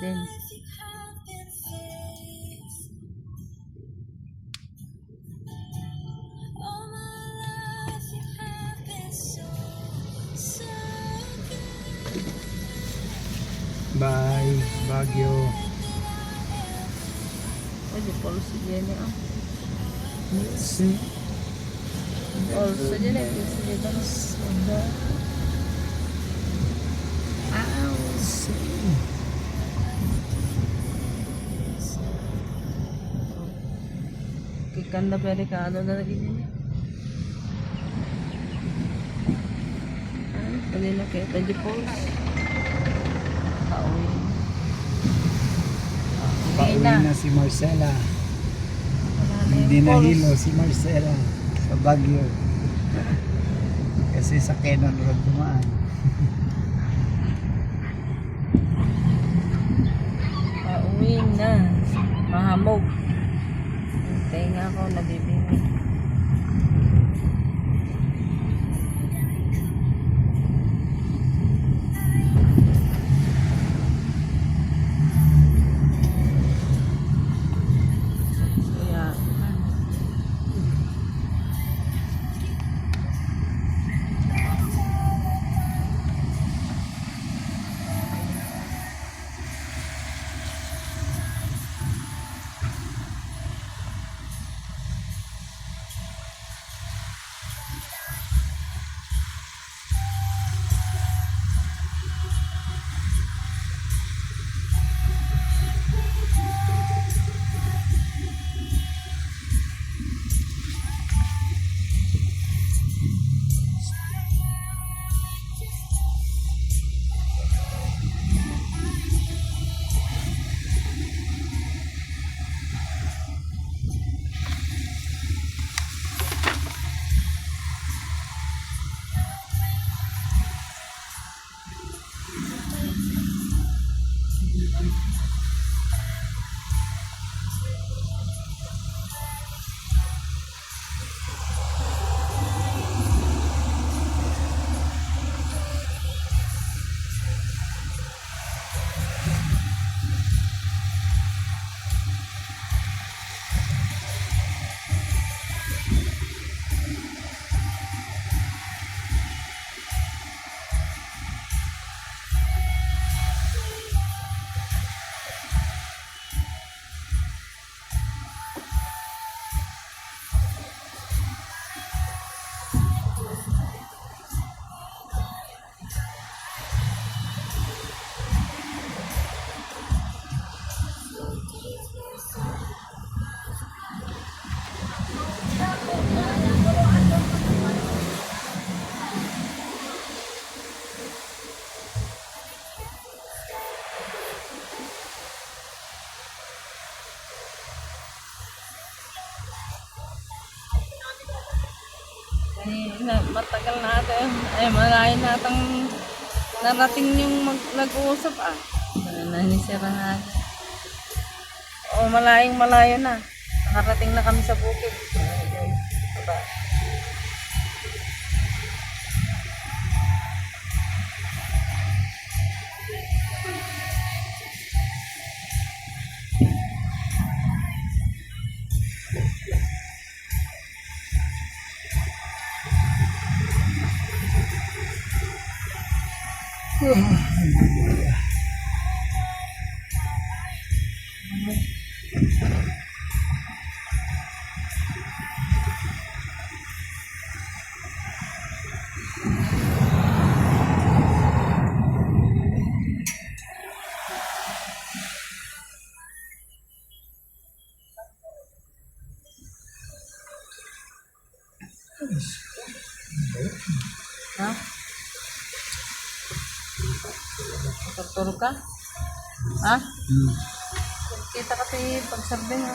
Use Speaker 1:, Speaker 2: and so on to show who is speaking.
Speaker 1: din.
Speaker 2: Bye, Baguio.
Speaker 1: Ay, di polo si Jenny ah.
Speaker 2: See?
Speaker 1: Also, Jenny, sige ba?
Speaker 2: I'll see.
Speaker 1: Kikanda perikado na lagi din. Ay, pwede na kita di pols. Pauwi.
Speaker 2: Pauwi na si Marcela. Hindi na hilo si Marcela sa Baguio. Kasi sa Quezon Road dumaan.
Speaker 1: Pauwi na. Mahamog. Hintay nga ako, nabibili. Kaya, matagal natin. Ay, malayo natang narating yung nag-uusap ah. Nanisira na. O, malayong malayo na. Nakarating na kami sa bukid. Ayun. Diba? Ha? Tuturo ka? Ha? Kita kasi pagsarbing.